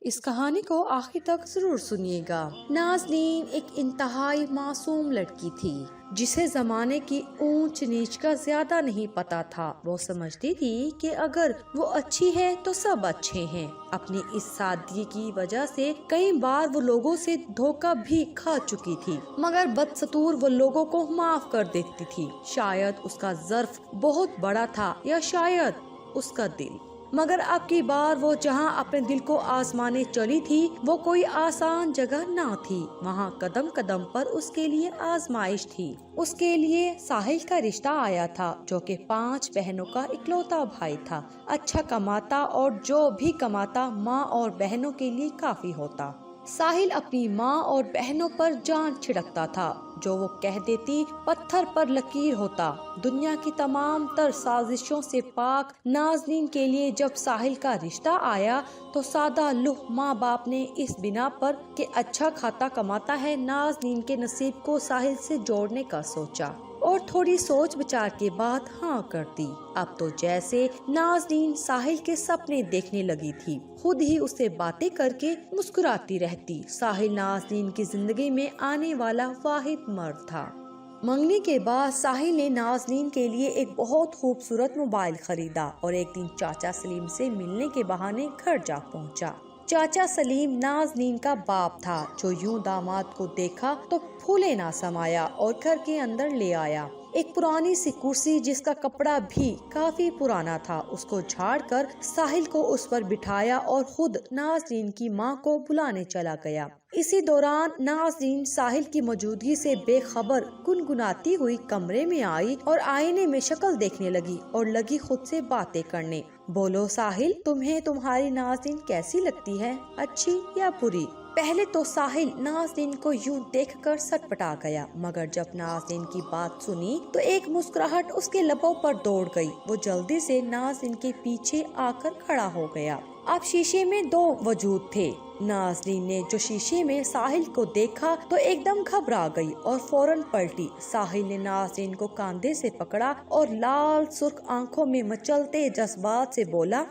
اس کہانی کو آخر تک ضرور سنیے گا۔ نازنین ایک انتہائی معصوم لڑکی تھی جسے زمانے کی اونچ نیچ کا زیادہ نہیں پتا تھا۔ وہ سمجھتی تھی کہ اگر وہ اچھی ہے تو سب اچھے ہیں۔ اپنی اس سادگی کی وجہ سے کئی بار وہ لوگوں سے دھوکہ بھی کھا چکی تھی، مگر بدستور وہ لوگوں کو معاف کر دیتی تھی۔ شاید اس کا ظرف بہت بڑا تھا یا شاید اس کا دل، مگر اب کی بار وہ جہاں اپنے دل کو آزمانے چلی تھی وہ کوئی آسان جگہ نہ تھی۔ وہاں قدم قدم پر اس کے لیے آزمائش تھی۔ اس کے لیے ساحل کا رشتہ آیا تھا جو کہ 5 بہنوں کا اکلوتا بھائی تھا، اچھا کماتا اور جو بھی کماتا ماں اور بہنوں کے لیے کافی ہوتا۔ ساحل اپنی ماں اور بہنوں پر جان چھڑکتا تھا، جو وہ کہہ دیتی پتھر پر لکیر ہوتا۔ دنیا کی تمام تر سازشوں سے پاک نازنین کے لیے جب ساحل کا رشتہ آیا تو سادہ لوح ماں باپ نے اس بنا پر کہ اچھا کھاتا کماتا ہے نازنین کے نصیب کو ساحل سے جوڑنے کا سوچا، اور تھوڑی سوچ بچار کے بعد ہاں کر دی۔ اب تو جیسے نازنین ساحل کے سپنے دیکھنے لگی تھی، خود ہی اسے باتیں کر کے مسکراتی رہتی۔ ساحل نازنین کی زندگی میں آنے والا واحد مرد تھا۔ منگنی کے بعد ساحل نے نازنین کے لیے ایک بہت خوبصورت موبائل خریدا اور ایک دن چاچا سلیم سے ملنے کے بہانے گھر جا پہنچا۔ چاچا سلیم نازنین کا باپ تھا، جو یوں داماد کو دیکھا تو پھولے نہ سمایا اور گھر کے اندر لے آیا۔ ایک پرانی سی کرسی جس کا کپڑا بھی کافی پرانا تھا، اس کو جھاڑ کر ساحل کو اس پر بٹھایا اور خود نازنین کی ماں کو بلانے چلا گیا۔ اسی دوران نازنین ساحل کی موجودگی سے بے خبر گنگناتی ہوئی کمرے میں آئی اور آئینے میں شکل دیکھنے لگی اور لگی خود سے باتیں کرنے۔ بولو ساحل، تمہیں تمہاری نازنین کیسی لگتی ہے، اچھی یا بری؟ پہلے تو ساحل نازنین کو یوں دیکھ کر سٹپٹا گیا، مگر جب نازنین کی بات سنی تو ایک مسکراہٹ اس کے لبوں پر دوڑ گئی۔ وہ جلدی سے نازنین کے پیچھے آ کر کھڑا ہو گیا۔ اب شیشے میں 2 وجود تھے۔ نازنین نے جو شیشے میں ساحل کو دیکھا تو ایک دم گھبرا گئی اور فوراً پلٹی۔ ساحل نے نازنین کو کاندھے سے پکڑا اور لال سرخ آنکھوں میں مچلتے جذبات سے بولا،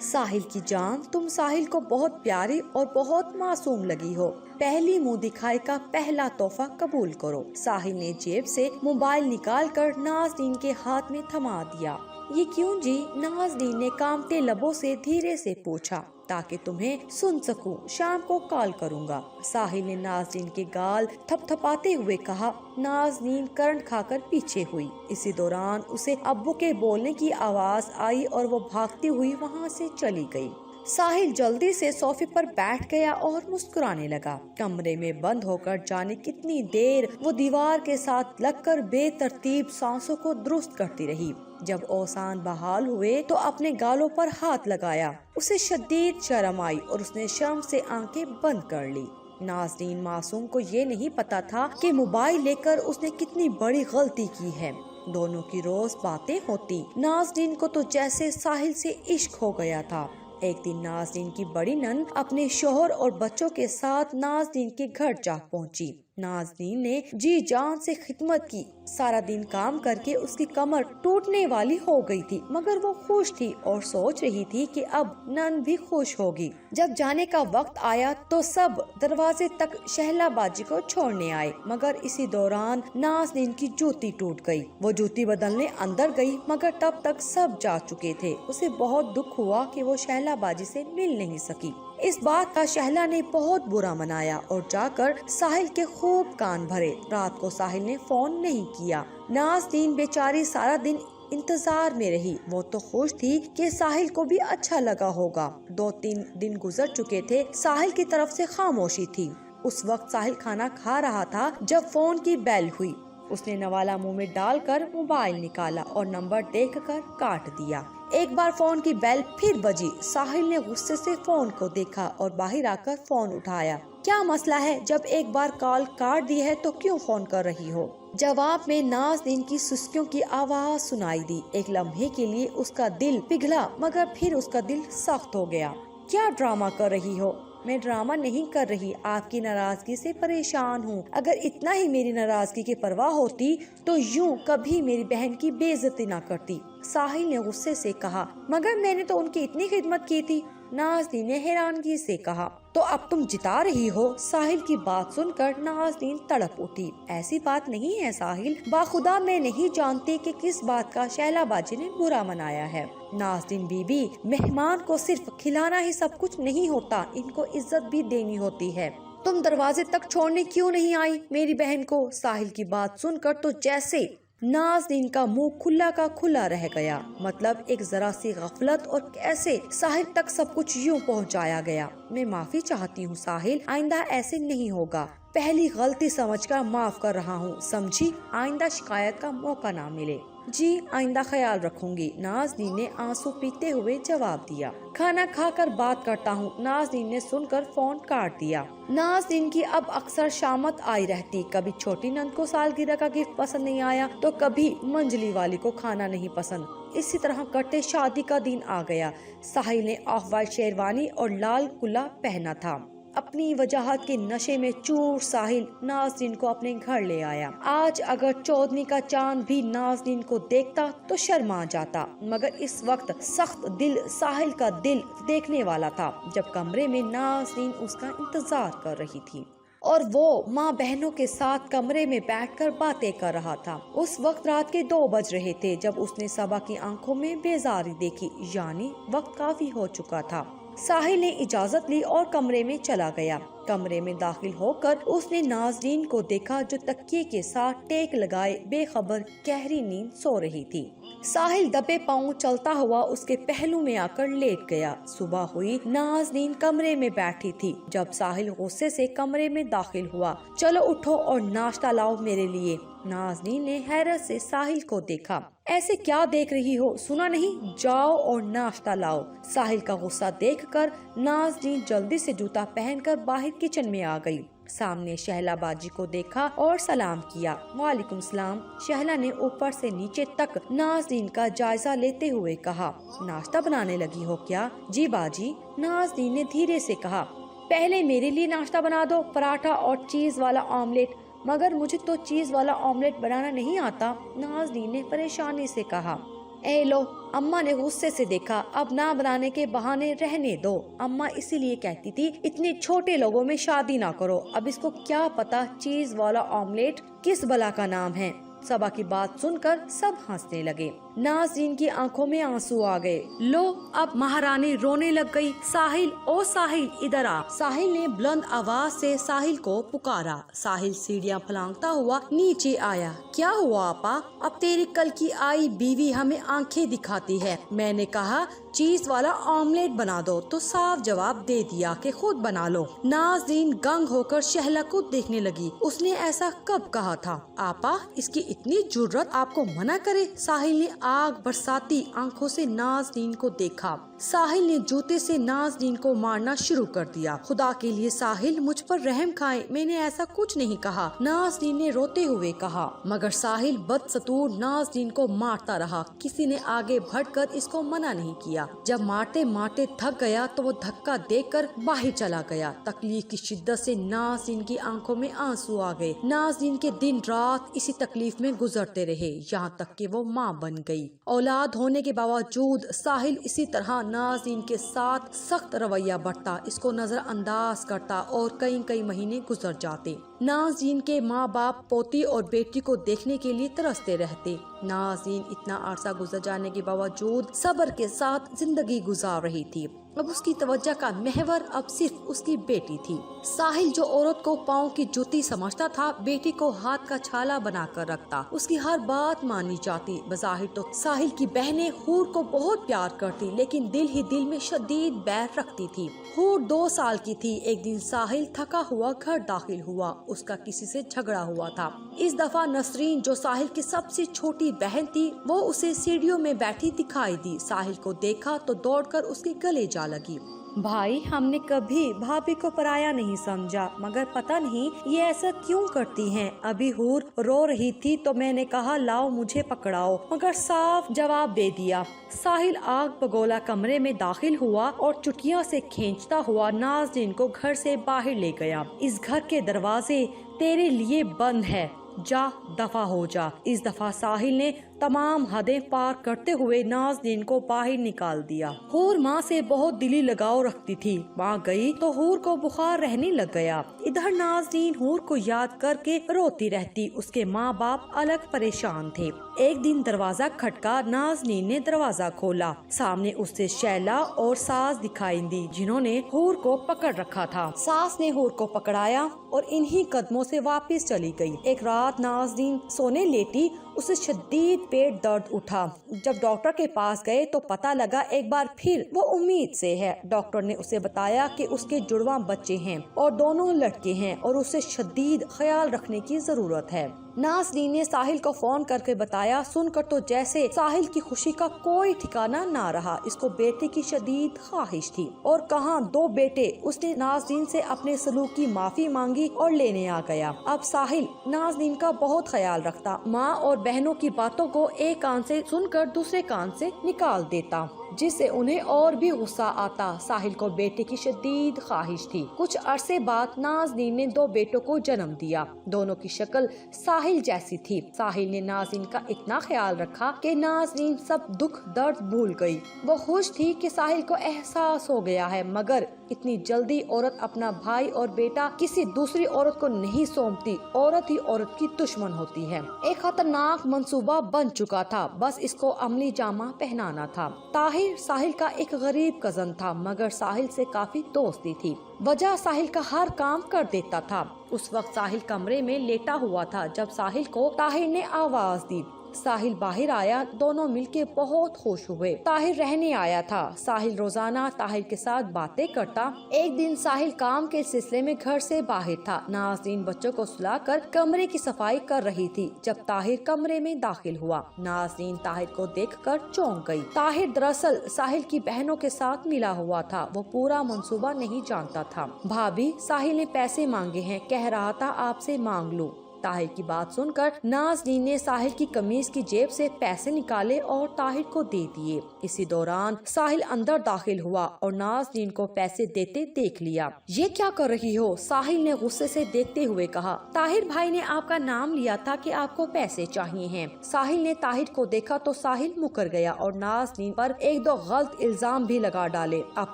ساحل کی جان، تم ساحل کو بہت پیاری اور بہت معصوم لگی ہو۔ پہلی منہ دکھائی کا پہلا تحفہ قبول کرو۔ ساحل نے جیب سے موبائل نکال کر نازنین کے ہاتھ میں تھما دیا۔ یہ کیوں جی؟ نازنین نے کانپتے لبوں سے دھیرے سے پوچھا۔ تاکہ تمہیں سن سکوں، شام کو کال کروں گا، ساحل نے نازنین کے گال تھپ تھپاتے ہوئے کہا۔ نازنین کرنٹ کھا کر پیچھے ہوئی۔ اسی دوران اسے ابو کے بولنے کی آواز آئی اور وہ بھاگتی ہوئی وہاں سے چلی گئی۔ ساحل جلدی سے صوفے پر بیٹھ گیا اور مسکرانے لگا۔ کمرے میں بند ہو کر جانے کتنی دیر وہ دیوار کے ساتھ لگ کر بے ترتیب سانسوں کو درست کرتی رہی۔ جب اوسان بحال ہوئے تو اپنے گالوں پر ہاتھ لگایا۔ اسے شدید شرم آئی اور اس نے شرم سے آنکھیں بند کر لی۔ نازنین معصوم کو یہ نہیں پتا تھا کہ موبائل لے کر اس نے کتنی بڑی غلطی کی ہے۔ دونوں کی روز باتیں ہوتی۔ نازنین کو تو جیسے ساحل سے عشق ہو گیا تھا۔ ایک دن نازنین کی بڑی نند اپنے شوہر اور بچوں کے ساتھ نازنین کے گھر جا پہنچی۔ نازنین نے جی جان سے خدمت کی۔ سارا دن کام کر کے اس کی کمر ٹوٹنے والی ہو گئی تھی، مگر وہ خوش تھی اور سوچ رہی تھی کہ اب نند بھی خوش ہوگی۔ جب جانے کا وقت آیا تو سب دروازے تک شہلا باجی کو چھوڑنے آئے، مگر اسی دوران نازنین کی جوتی ٹوٹ گئی۔ وہ جوتی بدلنے اندر گئی، مگر تب تک سب جا چکے تھے۔ اسے بہت دکھ ہوا کہ وہ شہلا باجی سے مل نہیں سکی۔ اس بات کا شہلا نے بہت برا منایا اور جا کر ساحل کے خوب کان بھرے۔ رات کو ساحل نے فون نہیں کیا۔ نازنین بیچاری سارا دن انتظار میں رہی۔ وہ تو خوش تھی کہ ساحل کو بھی اچھا لگا ہوگا۔ 2-3 دن گزر چکے تھے، ساحل کی طرف سے خاموشی تھی۔ اس وقت ساحل کھانا کھا رہا تھا جب فون کی بیل ہوئی۔ اس نے نوالا منہ میں ڈال کر موبائل نکالا اور نمبر دیکھ کر کاٹ دیا۔ ایک بار فون کی بیل پھر بجی۔ ساحل نے غصے سے فون کو دیکھا اور باہر آ کر فون اٹھایا۔ کیا مسئلہ ہے؟ جب ایک بار کال کاٹ دی ہے تو کیوں فون کر رہی ہو؟ جواب میں نازنین کی سسکیوں کی آواز سنائی دی۔ ایک لمحے کے لیے اس کا دل پگھلا، مگر پھر اس کا دل سخت ہو گیا۔ کیا ڈرامہ کر رہی ہو؟ میں ڈرامہ نہیں کر رہی، آپ کی ناراضگی سے پریشان ہوں۔ اگر اتنا ہی میری ناراضگی کی پرواہ ہوتی تو یوں کبھی میری بہن کی بے عزتی نہ کرتی، ساحل نے غصے سے کہا۔ مگر میں نے تو ان کی اتنی خدمت کی تھی۔ नाज़नीन ने हैरानगी से कहा। तो अब तुम जिता रही हो? साहिल की बात सुनकर नाज़नीन तड़प उठी। ऐसी बात नहीं है साहिल, बाखुदा मैं नहीं जानती कि किस बात का शैला बाजी ने बुरा मनाया है। नाज़नीन बीबी, मेहमान को सिर्फ खिलाना ही सब कुछ नहीं होता, इनको इज्जत भी देनी होती है। तुम दरवाजे तक छोड़ने क्यों नहीं आई मेरी बहन को? साहिल की बात सुनकर तो जैसे नाज़नीन का मुंह खुला का खुला रह गया। मतलब एक जरा सी गफलत और कैसे साहिल तक सब कुछ यूं पहुंचाया गया। मैं माफी चाहती हूँ साहिल, आइंदा ऐसे नहीं होगा। पहली गलती समझकर माफ कर रहा हूँ, समझी? आइंदा शिकायत का मौका ना मिले। जी आइंदा ख्याल रखूंगी, नाज़नीन ने आंसू पीते हुए जवाब दिया। खाना खाकर बात करता हूँ, नाज़नीन ने सुनकर फोन काट दिया। नाज़नीन की अब अक्सर शामत आई रहती। कभी छोटी नंद को सालगिरह का गिफ्ट पसंद नहीं आया तो कभी मंजली वाली को खाना नहीं पसंद। इसी तरह करते शादी का दिन आ गया। साहिल ने ऑफ वाइट शेरवानी और लाल कुल्ला पहना था। अपनी वजाहत के नशे में चूर साहिल नाज़नीन को अपने घर ले आया। आज अगर चौदहवीं का चांद भी नाज़नीन को देखता तो शर्मा जाता, मगर इस वक्त सख्त दिल साहिल का दिल देखने वाला था। जब कमरे में नाज़नीन उसका इंतजार कर रही थी और वो माँ बहनों के साथ कमरे में बैठकर बातें कर रहा था। उस वक्त रात के 2 बज रहे थे जब उसने सबा की आंखों में बेजारी देखी, यानी वक्त काफी हो चुका था। साहिल ने इजाजत ली और कमरे में चला गया। कमरे में दाखिल होकर उसने नाज़नीन को देखा जो तकिए के साथ टेक लगाए बेखबर गहरी नींद सो रही थी। साहिल दबे पांव चलता हुआ उसके पहलू में आकर लेट गया। सुबह हुई, नाज़नीन कमरे में बैठी थी। जब साहिल गुस्से से कमरे में दाखिल हुआ, चलो उठो और नाश्ता लाओ मेरे लिए। नाज़नीन ने हैरत से साहिल को देखा। ऐसे क्या देख रही हो, सुना नहीं? जाओ और नाश्ता लाओ। साहिल का गुस्सा देखकर नाज़नीन जल्दी से जूता पहनकर बाहर किचन में आ गई। सामने शहला बाजी को देखा और सलाम किया। वालेकुम सलाम। शहला ने ऊपर से नीचे तक नाज़नीन का जायजा लेते हुए कहा, नाश्ता बनाने लगी हो क्या? जी बाजी, नाज़नीन ने धीरे से कहा। पहले मेरे लिए नाश्ता बना दो, पराठा और चीज वाला ऑमलेट। मगर मुझे तो चीज वाला ऑमलेट बनाना नहीं आता, नाज़नीन ने परेशानी से कहा। ए लो, अम्मा ने गुस्से से देखा। अब ना बनाने के बहाने रहने दो। अम्मा इसीलिए कहती थी इतने छोटे लोगों में शादी ना करो। अब इसको क्या पता चीज वाला ऑमलेट किस बला का नाम है। सबा की बात सुनकर सब हंसने लगे। नाज़नीन की आंखों में आंसू आ गए। लो, अब महारानी रोने लग गई। साहिल, ओ साहिल, इधर आ। साहिल ने बुलंद आवाज से साहिल को पुकारा। साहिल सीढ़ियां फलांगता हुआ नीचे आया। क्या हुआ आपा? अब तेरी कल की आई बीवी हमें आंखें दिखाती है। मैंने कहा चीज वाला ऑमलेट बना दो तो साफ जवाब दे दिया कि खुद बना लो। नाज़नीन गंग होकर शहला को देखने लगी। उसने ऐसा कब कहा था? आपा, इसकी इतनी जुर्रत आपको मना करे? साहिल ने आग बरसाती आंखों से नाज़नीन को देखा। साहिल ने जूते से नाज़नीन को मारना शुरू कर दिया। खुदा के लिए साहिल, मुझ पर रहम खाए, मैंने ऐसा कुछ नहीं कहा, नाज़नीन ने रोते हुए कहा। मगर साहिल बदसतूर नाज़नीन को मारता रहा। किसी ने आगे बढ़कर इसको मना नहीं किया। जब मारते मारते थक गया तो वो धक्का देकर बाहर चला गया। तकलीफ की शिद्दत से नाज़नीन की आंखों में आंसू आ गए। नाज़नीन के दिन रात इसी तकलीफ में गुजरते रहे, यहाँ तक कि वो माँ बन गई। औलाद होने के बावजूद साहिल इसी तरह नाज़नीन के साथ सख्त रवैया बरता, इसको नजरअंदाज करता और कई महीने गुजर जाते। नाज़नीन के माँ बाप पोती और बेटी को देखने के लिए तरसते रहते। नाज़नीन इतना अरसा गुजर जाने के बावजूद सब्र के साथ जिंदगी गुजार रही थी। अब उसकी तवज्जो का महवर अब सिर्फ उसकी बेटी थी। साहिल जो औरत को पाँव की जूती समझता था, बेटी को हाथ का छाला बना कर रखता। उसकी हर बात मानी जाती। बज़ाहिर तो साहिल की बहनें हूर को बहुत प्यार करती, लेकिन दिल ही दिल में शदीद बैर रखती थी। हूर 2 साल की थी। एक दिन साहिल थका हुआ घर दाखिल हुआ। उसका किसी से झगड़ा हुआ था। इस दफा नसरीन जो साहिल की सबसे छोटी बहन थी, वो उसे सीढ़ियों में बैठी दिखाई दी। साहिल को देखा तो दौड़कर उसके गले जा लगी। भाई, हमने कभी भाभी को पराया नहीं समझा, मगर पता नहीं ये ऐसा क्यों करती हैं। अभी हूर रो रही थी तो मैंने कहा लाओ मुझे पकड़ाओ, मगर साफ जवाब दे दिया। साहिल आग बगोला कमरे में दाखिल हुआ और चुटिया से खींचता हुआ नाज़नीन को घर से बाहर ले गया। इस घर के दरवाजे तेरे लिए बंद है, जा दफा हो जा। इस दफा साहिल ने तमाम हदें पार करते हुए नाज़नीन को बाहर निकाल दिया। हूर माँ से बहुत दिली लगाव रखती थी। माँ गई तो हूर को बुखार रहने लग गया। इधर नाज़नीन हूर को याद करके रोती रहती। उसके माँ बाप अलग परेशान थे। एक दिन दरवाजा खटका। नाज़नीन ने दरवाजा खोला। सामने उससे शैला और सास दिखाई दी, जिन्होंने हूर को पकड़ रखा था। सास ने हूर को पकड़ाया और इन्हीं कदमों से वापस चली गई। एक रात नाज़नीन सोने लेटी, उसे शदीद पेट दर्द उठा। जब डॉक्टर के पास गए तो पता लगा एक बार फिर वो उम्मीद से है। डॉक्टर ने उसे बताया कि उसके जुड़वा बच्चे हैं और दोनों लड़के हैं और उसे शदीद ख्याल रखने की जरूरत है। नाज़नीन ने साहिल को फोन करके बताया। सुनकर तो जैसे साहिल की खुशी का कोई ठिकाना ना रहा। इसको बेटे की शदीद ख्वाहिश थी और कहाँ 2 बेटे। उसने नाज़नीन से अपने सलूक की माफी मांगी और लेने आ गया। अब साहिल नाज़नीन का बहुत ख्याल रखता। माँ और बहनों की बातों को एक कान से सुनकर दूसरे कान से निकाल देता, जिससे उन्हें और भी गुस्सा आता। साहिल को बेटे की शदीद ख्वाहिश थी। कुछ अरसे बाद नाज़नीन ने 2 बेटों को जन्म दिया। दोनों की शक्ल साहिल जैसी थी। साहिल ने नाज़नीन का इतना ख्याल रखा कि नाज़नीन सब दुख दर्द भूल गई। वो खुश थी कि साहिल को एहसास हो गया है, मगर इतनी जल्दी औरत अपना भाई और बेटा किसी दूसरी औरत को नहीं सौंपती। औरत ही औरत की दुश्मन होती है। एक खतरनाक मंसूबा बन चुका था, बस इसको अमली जामा पहनाना था। ताहिर साहिल का एक गरीब कजन था, मगर साहिल से काफी दोस्ती थी। वजह साहिल का हर काम कर देता था। उस वक्त साहिल कमरे में लेटा हुआ था जब साहिल को ताहिर ने आवाज दी। साहिल बाहर आया। दोनों मिलके बहुत खुश हुए। ताहिर रहने आया था। साहिल रोजाना ताहिर के साथ बातें करता। एक दिन साहिल काम के सिलसिले में घर से बाहर था। नाज़नीन बच्चों को सुलाकर कमरे की सफाई कर रही थी जब ताहिर कमरे में दाखिल हुआ। नाज़नीन ताहिर को देखकर चौंक गई। ताहिर दरअसल साहिल की बहनों के साथ मिला हुआ था। वो पूरा मंसूबा नहीं जानता था। भाभी, साहिल ने पैसे मांगे हैं, कह रहा था आपसे मांग लूं। ताहिर की बात सुनकर नाज़नीन ने साहिल की कमीज की जेब से पैसे निकाले और ताहिर को दे दिए। इसी दौरान साहिल अंदर दाखिल हुआ और नाज़नीन को पैसे देते देख लिया। ये क्या कर रही हो? साहिल ने गुस्से से देखते हुए कहा। ताहिर भाई ने आपका नाम लिया था कि आपको पैसे चाहिए हैं। साहिल ने ताहिर को देखा तो साहिल मुकर गया और नाज़नीन पर 1-2 गलत इल्जाम भी लगा डाले। अब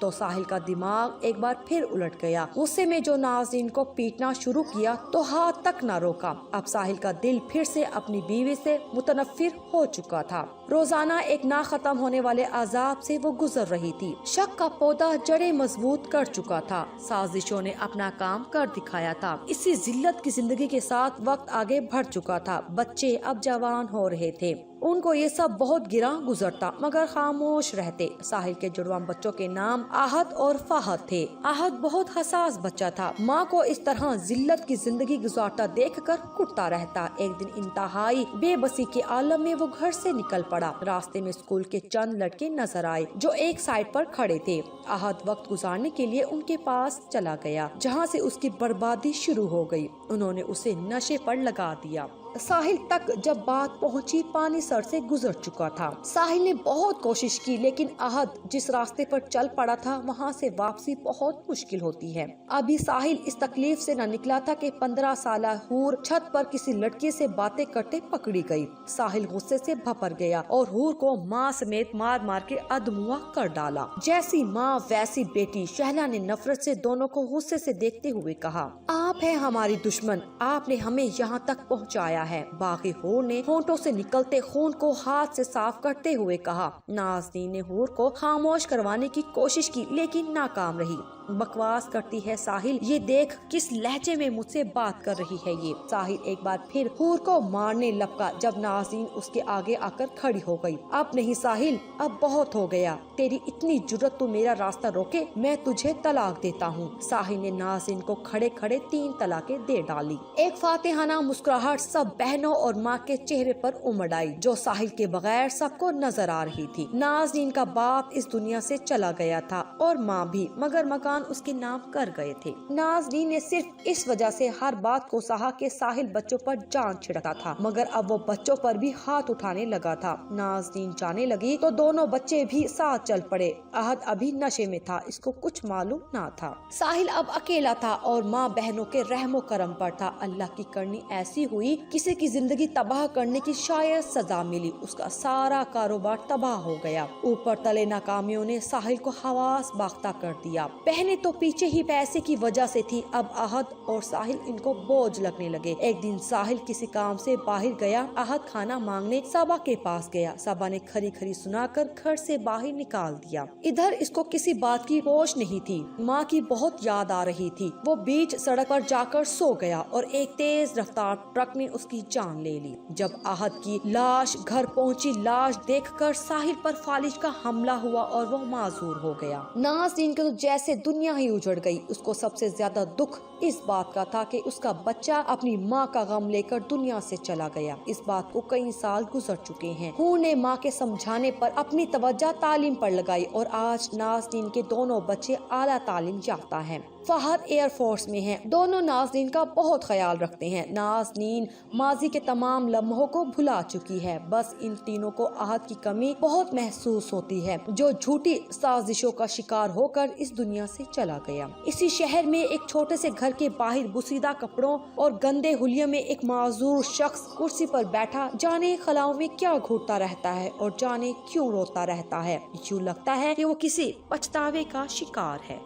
तो साहिल का दिमाग एक बार फिर उलट गया। गुस्से में जो नाज़नीन को पीटना शुरू किया तो हाथ तक न रोका। अब साहिल का दिल फिर से अपनी बीवी से मुतनफिर हो चुका था। रोजाना एक ना खत्म होने वाले अजाब से वो गुजर रही थी। शक का पौधा जड़ें मजबूत कर चुका था। साजिशों ने अपना काम कर दिखाया था। इसी जिल्लत की जिंदगी के साथ वक्त आगे बढ़ चुका था। बच्चे अब जवान हो रहे थे। उनको ये सब बहुत गिरा गुजरता, मगर खामोश रहते। साहिल के जुड़वा बच्चों के नाम आहद और फाहद थे। आहद बहुत हसास बच्चा था। माँ को इस तरह जिल्लत की जिंदगी गुजारता देखकर कुटता रहता। एक दिन इंतहाई बेबसी के आलम में वो घर से निकल पड़ा। रास्ते में स्कूल के चंद लड़के नजर आए जो एक साइड पर खड़े थे। आहद वक्त गुजारने के लिए उनके पास चला गया, जहाँ से उसकी बर्बादी शुरू हो गई। उन्होंने उसे नशे पर लगा दिया। साहिल तक जब बात पहुंची, पानी सर से गुजर चुका था। साहिल ने बहुत कोशिश की, लेकिन आहद जिस रास्ते पर चल पड़ा था वहां से वापसी बहुत मुश्किल होती है। अभी साहिल इस तकलीफ से न निकला था कि 15 साला हूर छत पर किसी लड़के से बातें करते पकड़ी गई। साहिल गुस्से से भपर गया और हूर को माँ समेत मार मार के अधमुआ कर डाला। जैसी माँ वैसी बेटी। शहला ने नफरत से दोनों को गुस्से से देखते हुए कहा, आप हैं हमारी दुश्मन, आपने हमें यहाँ तक पहुँचाया है। बाकी हूर ने होंठों से निकलते खून को हाथ से साफ करते हुए कहा। नाज़नीन ने हूर को खामोश करवाने की कोशिश की, लेकिन नाकाम रही। बकवास करती है साहिल, ये देख किस लहजे में मुझसे बात कर रही है ये। साहिल एक बार फिर हूर को मारने लपका जब नाज़नीन उसके आगे आकर खड़ी हो गई। अब नहीं साहिल, अब बहुत हो गया। तेरी इतनी जुर्रत तू मेरा रास्ता रोके, मैं तुझे तलाक देता हूँ। साहिल ने नाज़नीन को खड़े खड़े 3 तलाकें दे डाली। एक फातिहाना मुस्कुराहट सब बहनों और माँ के चेहरे पर उमड़ आई, जो साहिल के बगैर सबको नजर आ रही थी। नाज़नीन का बाप इस दुनिया से चला गया था और माँ भी, मगर मकान एहसान उसके नाम कर गए थे। नाज़नीन ने सिर्फ इस वजह से हर बात को सहा कि साहिल बच्चों पर जान छिड़कता था, मगर अब वो बच्चों पर भी हाथ उठाने लगा था। नाज़नीन जाने लगी तो दोनों बच्चे भी साथ चल पड़े। अहद अभी नशे में था, इसको कुछ मालूम ना था। साहिल अब अकेला था और माँ बहनों के रहमो करम पर था। अल्लाह की करनी ऐसी हुई, किसी की जिंदगी तबाह करने की शायद सजा मिली। उसका सारा कारोबार तबाह हो गया। ऊपर तले नाकामियों ने साहिल को हवास बाख्ता कर दिया। पहले तो पीछे ही पैसे की वजह से थी, अब अहद और साहिल इनको बोझ लगने लगे। एक दिन साहिल किसी काम से बाहर गया। अहद खाना मांगने सबा के पास गया। सबा ने खरी खरी सुनाकर घर से बाहर निकाल दिया। इधर इसको किसी बात की होश नहीं थी। माँ की बहुत याद आ रही थी। वो बीच सड़क पर जाकर सो गया और एक तेज रफ्तार ट्रक ने उसकी जान ले ली। जब अहद की लाश घर पहुंची, लाश देखकर साहिल पर फालिज का हमला हुआ और वो माजूर हो गया। नाज़नीन को तो जैसे दुनिया ही उजड़ गई। उसको सबसे ज्यादा दुख इस बात का था कि उसका बच्चा अपनी माँ का गम लेकर दुनिया से चला गया। इस बात को कई साल गुजर चुके हैं। हूर ने माँ के समझाने पर अपनी तवज्जो तालीम पर लगाई और आज नाज़नीन के दोनों बच्चे आला तालीम याफ्ता हैं। फहद एयर फोर्स में हैं। दोनों नाज़नीन का बहुत ख्याल रखते हैं। नाज़नीन माजी के तमाम लम्हों को भुला चुकी है। बस इन तीनों को अहद की कमी बहुत महसूस होती है, जो झूठी साजिशों का शिकार होकर इस दुनिया से चला गया। इसी शहर में एक छोटे से घर के बाहर बुसीदा कपड़ों और गंदे हुलिये में एक माजूर शख्स कुर्सी पर बैठा जाने खलाओं में क्या घूरता रहता है और जाने क्यों रोता रहता है। यूं लगता है कि वो किसी पछतावे का शिकार है।